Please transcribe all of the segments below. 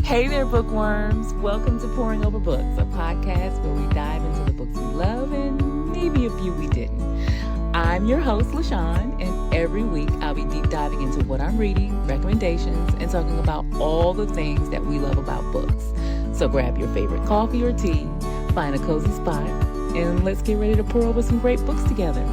Hey there, bookworms. Welcome to Pouring Over Books, a podcast where we dive into the books we love and maybe a few we didn't. I'm your host, LaShawn, and every week I'll be deep diving into what I'm reading, recommendations, and talking about all the things that we love about books. So grab your favorite coffee or tea, find a cozy spot, and let's get ready to pour over some great books together.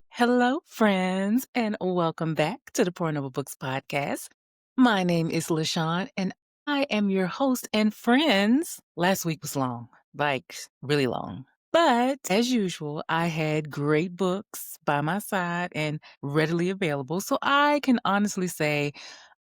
Hello, friends, and welcome back to the Pouring Over Books podcast. My name is LaShawn, and I am your host. And friends, last week was long, like really long. But as usual, I had great books by my side and readily available. So I can honestly say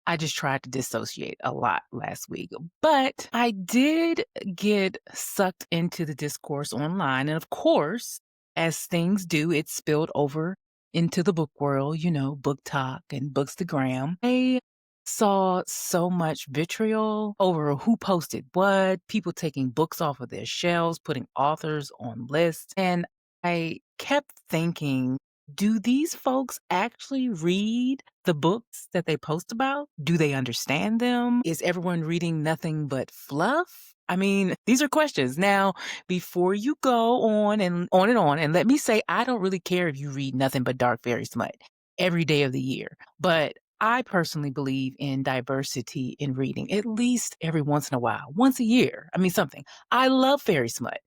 I just tried to dissociate a lot last week. But I did get sucked into the discourse online. And of course, as things do, it spilled over into the book world, book talk and bookstagram. I saw so much vitriol over who posted what, people taking books off of their shelves, putting authors on lists. And I kept thinking, do these folks actually read the books that they post about? Do they understand them? Is everyone reading nothing but fluff? I mean, these are questions. Now, before you go on and on, and let me say, I don't really care if you read nothing but dark fairy smut every day of the year. But I personally believe in diversity in reading, at least every once in a while, once a year. I mean, something. I love fairy smut.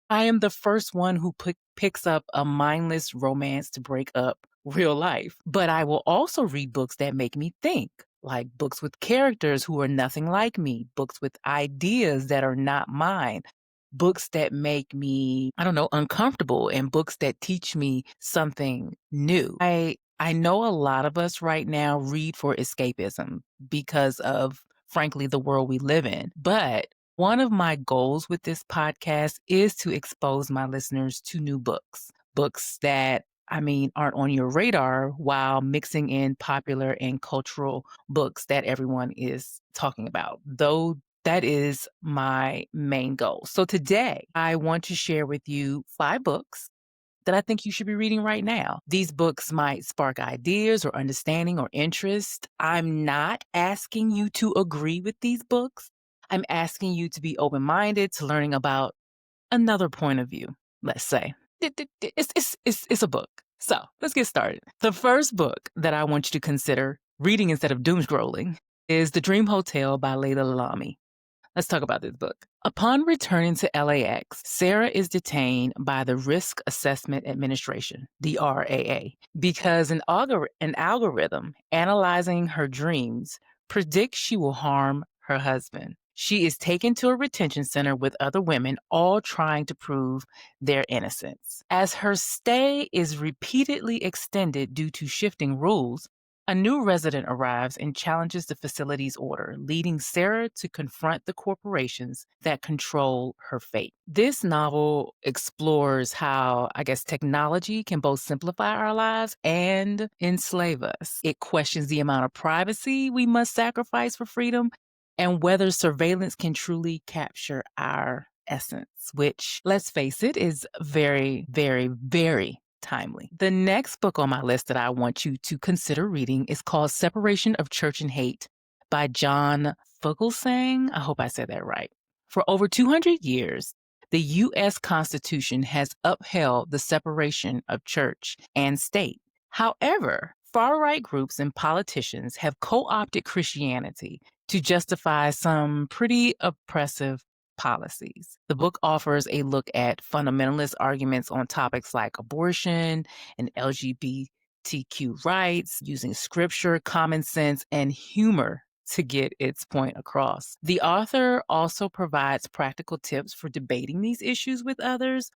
I am the first one who picks up a mindless romance to break up real life. But I will also read books that make me think, like books with characters who are nothing like me, books with ideas that are not mine, books that make me, uncomfortable, and books that teach me something new. I know a lot of us right now read for escapism because of, frankly, the world we live in. But one of my goals with this podcast is to expose my listeners to new books that, aren't on your radar, while mixing in popular and cultural books that everyone is talking about, though that is my main goal. So today, I want to share with you 5 books that I think you should be reading right now. These books might spark ideas or understanding or interest. I'm not asking you to agree with these books. I'm asking you to be open-minded to learning about another point of view, let's say. It's a book. So let's get started. The first book that I want you to consider reading instead of doomscrolling is The Dream Hotel by Laila Lalami. Let's talk about this book. Upon returning to LAX, Sara is detained by the Risk Assessment Administration, the RAA, because an algorithm analyzing her dreams predicts she will harm her husband. She is taken to a retention center with other women, all trying to prove their innocence. As her stay is repeatedly extended due to shifting rules, a new resident arrives and challenges the facility's order, leading Sara to confront the corporations that control her fate. This novel explores how, technology can both simplify our lives and enslave us. It questions the amount of privacy we must sacrifice for freedom and whether surveillance can truly capture our essence, which, let's face it, is very, very, very timely. The next book on my list that I want you to consider reading is called Separation of Church and Hate by John Fugelsang. I hope I said that right. For over 200 years, the U.S. Constitution has upheld the separation of church and state. However, far-right groups and politicians have co-opted Christianity to justify some pretty oppressive policies. The book offers a look at fundamentalist arguments on topics like abortion and LGBTQ rights, using scripture, common sense, and humor to get its point across. The author also provides practical tips for debating these issues with others,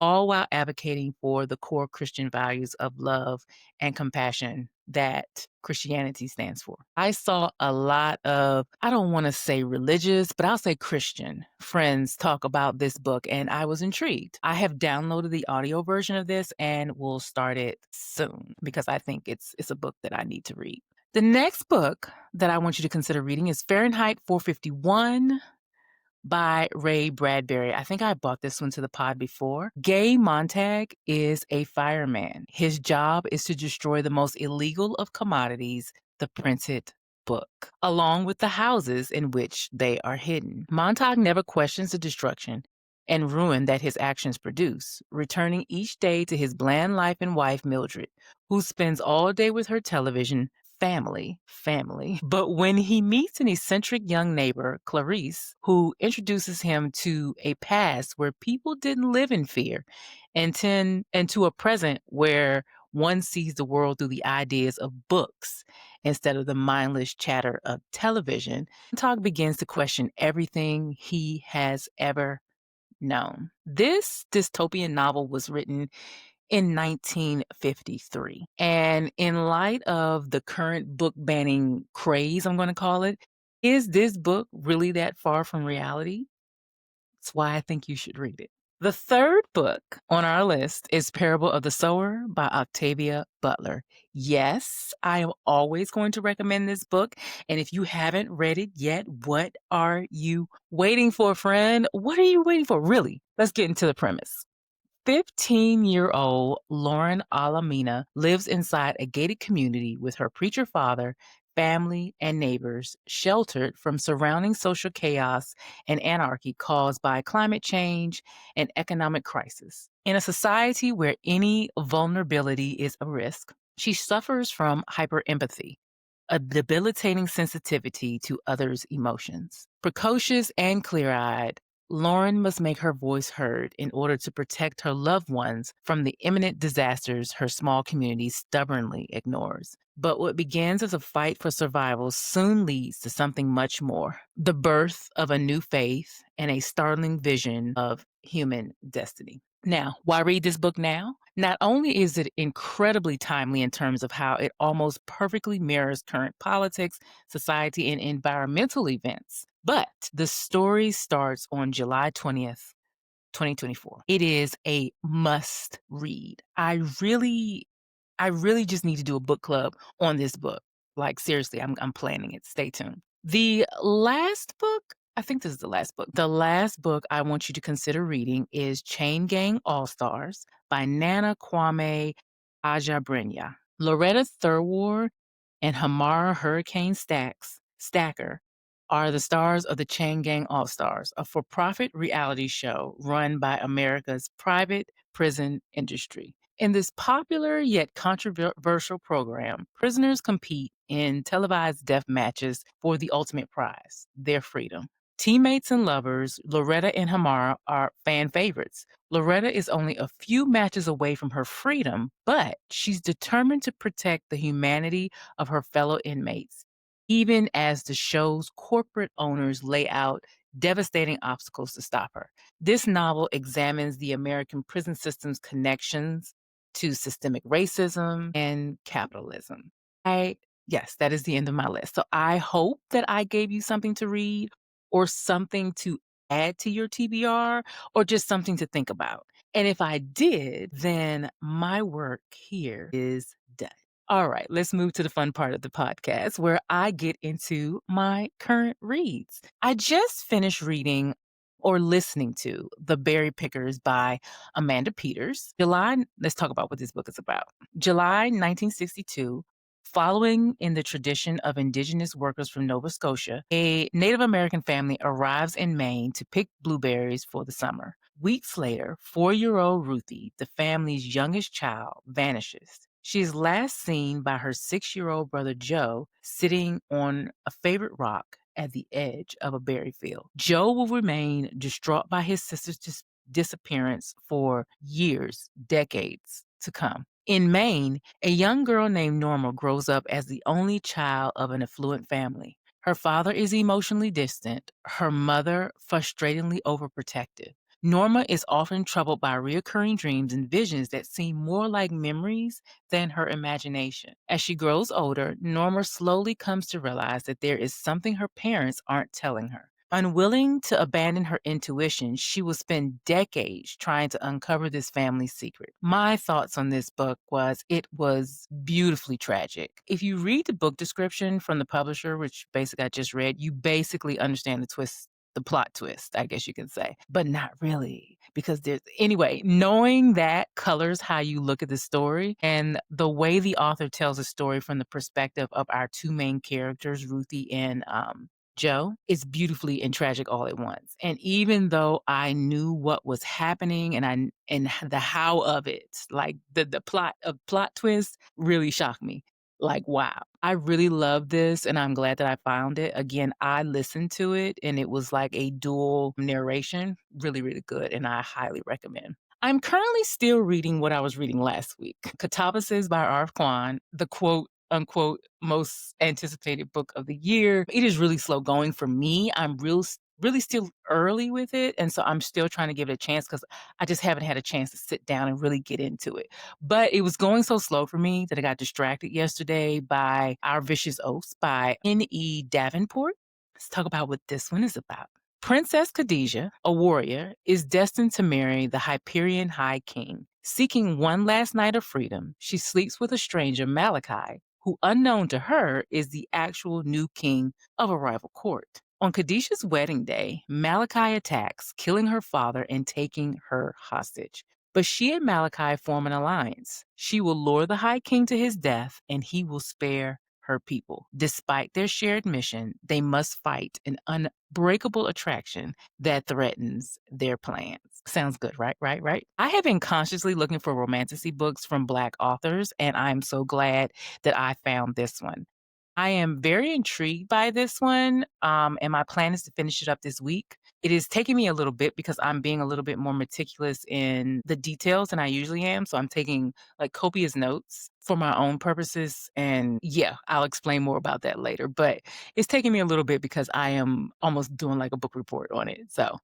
all while advocating for the core Christian values of love and compassion that Christianity stands for. I saw a lot of, I don't want to say religious, but I'll say Christian friends talk about this book, and I was intrigued. I have downloaded the audio version of this and will start it soon because I think it's a book that I need to read. The next book that I want you to consider reading is Fahrenheit 451 by Ray Bradbury. I think I bought this one to the pod before. Gay Montag is a fireman. His job is to destroy the most illegal of commodities, the printed book, along with the houses in which they are hidden. Montauk never questions the destruction and ruin that his actions produce, returning each day to his bland life and wife, Mildred, who spends all day with her television family. But when he meets an eccentric young neighbor, Clarice, who introduces him to a past where people didn't live in fear and to a present where one sees the world through the ideas of books instead of the mindless chatter of television, Montauk begins to question everything he has ever known. This dystopian novel was written in 1953. And in light of the current book banning craze, I'm going to call it, is this book really that far from reality? That's why I think you should read it. The third book on our list is Parable of the Sower by Octavia Butler. Yes, I am always going to recommend this book. And if you haven't read it yet, what are you waiting for, friend? What are you waiting for? Really? Let's get into the premise. 15-year-old Lauren Alamina lives inside a gated community with her preacher father, family, and neighbors, sheltered from surrounding social chaos and anarchy caused by climate change and economic crisis. In a society where any vulnerability is a risk, she suffers from hyperempathy, a debilitating sensitivity to others' emotions. Precocious and clear-eyed, Lauren must make her voice heard in order to protect her loved ones from the imminent disasters her small community stubbornly ignores. But what begins as a fight for survival soon leads to something much more: the birth of a new faith and a startling vision of human destiny. Now, why read this book now? Not only is it incredibly timely in terms of how it almost perfectly mirrors current politics, society, and environmental events, but the story starts on July 20th, 2024. It is a must read. I really just need to do a book club on this book. Like, seriously, I'm planning it. Stay tuned. The last book, I think this is the last book. The last book I want you to consider reading is Chain Gang Allstars by Nana Kwame Adjei-Brenyah. Loretta Thurward and Hamara Hurricane Stacker are the stars of the Chain Gang All-Stars, a for-profit reality show run by America's private prison industry. In this popular yet controversial program, prisoners compete in televised death matches for the ultimate prize, their freedom. Teammates and lovers, Loretta and Hamara are fan favorites. Loretta is only a few matches away from her freedom, but she's determined to protect the humanity of her fellow inmates, even as the show's corporate owners lay out devastating obstacles to stop her. This novel examines the American prison system's connections to systemic racism and capitalism. Yes, that is the end of my list. So I hope that I gave you something to read or something to add to your TBR or just something to think about. And if I did, then my work here is done. All right, let's move to the fun part of the podcast where I get into my current reads. I just finished reading or listening to The Berry Pickers by Amanda Peters. Let's talk about what this book is about. July 1962, following in the tradition of indigenous workers from Nova Scotia, a Native American family arrives in Maine to pick blueberries for the summer. Weeks later, 4-year-old Ruthie, the family's youngest child, vanishes. She is last seen by her 6-year-old brother Joe sitting on a favorite rock at the edge of a berry field. Joe will remain distraught by his sister's disappearance for years, decades to come. In Maine, a young girl named Norma grows up as the only child of an affluent family. Her father is emotionally distant, her mother frustratingly overprotective. Norma is often troubled by recurring dreams and visions that seem more like memories than her imagination. As she grows older, Norma slowly comes to realize that there is something her parents aren't telling her. Unwilling to abandon her intuition, she will spend decades trying to uncover this family secret. My thoughts on this book was it was beautifully tragic. If you read the book description from the publisher, which basically I just read, you basically understand the the plot twist, I guess you can say, but not really. Because anyway, knowing that colors how you look at the story, and the way the author tells a story from the perspective of our two main characters, Ruthie and Joe, is beautifully and tragic all at once. And even though I knew what was happening and the how of it, like the plot twist really shocked me. Like, wow. I really love this and I'm glad that I found it. Again, I listened to it and it was like a dual narration. Really, really good. And I highly recommend. I'm currently still reading what I was reading last week. Catabasis by R.F. Kuan, the quote unquote most anticipated book of the year. It is really slow going for me. I'm really still early with it. And so I'm still trying to give it a chance because I just haven't had a chance to sit down and really get into it. But it was going so slow for me that I got distracted yesterday by Our Vicious Oaths by N.E. Davenport. Let's talk about what this one is about. Princess Khadijah, a warrior, is destined to marry the Hyperion High King. Seeking one last night of freedom, she sleeps with a stranger, Malachi, who, unknown to her, is the actual new king of a rival court. On Khadijah's wedding day, Malachi attacks, killing her father and taking her hostage. But she and Malachi form an alliance. She will lure the High King to his death, and he will spare her people. Despite their shared mission, they must fight an unbreakable attraction that threatens their plans. Sounds good, right? I have been consciously looking for romanticy books from Black authors, and I'm so glad that I found this one. I am very intrigued by this one, and my plan is to finish it up this week. It is taking me a little bit because I'm being a little bit more meticulous in the details than I usually am. So I'm taking like copious notes for my own purposes. And yeah, I'll explain more about that later. But it's taking me a little bit because I am almost doing like a book report on it. So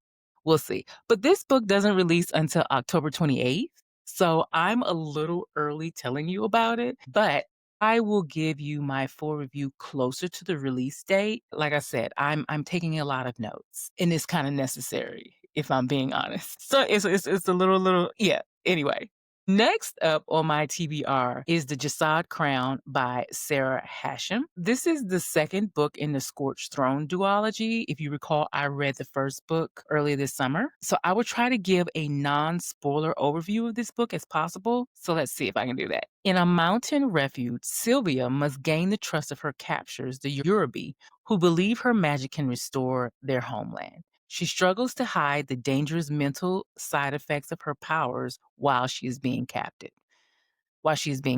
we'll see. But this book doesn't release until October 28th. So I'm a little early telling you about it, but I will give you my full review closer to the release date. Like I said, I'm taking a lot of notes, and it's kind of necessary if I'm being honest. So it's a little yeah. Anyway, next up on my TBR is The Jasad Crown by Sara Hashem. This is the second book in the Scorched Throne duology. If you recall, I read the first book earlier this summer. So I will try to give a non-spoiler overview of this book as possible. So let's see if I can do that. In a mountain refuge, Sylvia must gain the trust of her captors, the Yorubi, who believe her magic can restore their homeland. She struggles to hide the dangerous mental side effects of her powers while she is being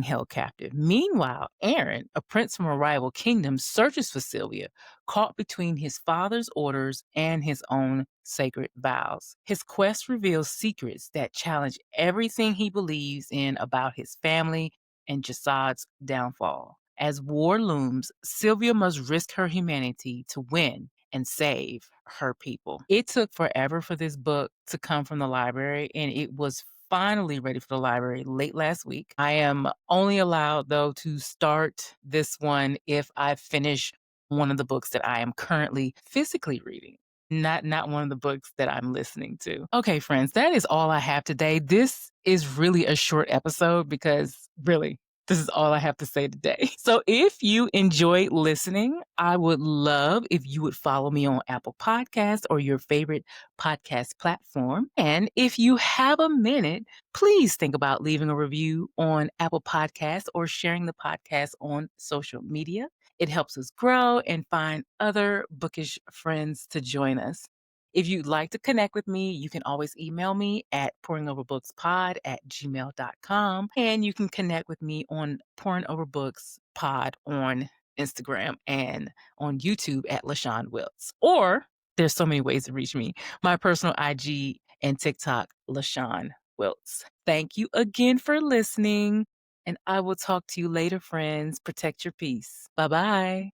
held captive. Meanwhile, Aaron, a prince from a rival kingdom, searches for Sylvia, caught between his father's orders and his own sacred vows. His quest reveals secrets that challenge everything he believes in about his family and Jasad's downfall. As war looms, Sylvia must risk her humanity to win and save her people. It took forever for this book to come from the library, and it was finally ready for the library late last week. I am only allowed, though, to start this one if I finish one of the books that I am currently physically reading. Not one of the books that I'm listening to. Okay, friends, that is all I have today. This is really a short episode because really, this is all I have to say today. So if you enjoyed listening, I would love if you would follow me on Apple Podcasts or your favorite podcast platform. And if you have a minute, please think about leaving a review on Apple Podcasts or sharing the podcast on social media. It helps us grow and find other bookish friends to join us. If you'd like to connect with me, you can always email me at pouringoverbookspod@gmail.com. And you can connect with me on Pouring Over Books Pod on Instagram and on YouTube at LaShawn Wilts. Or there's so many ways to reach me. My personal IG and TikTok, LaShawn Wilts. Thank you again for listening. And I will talk to you later, friends. Protect your peace. Bye-bye.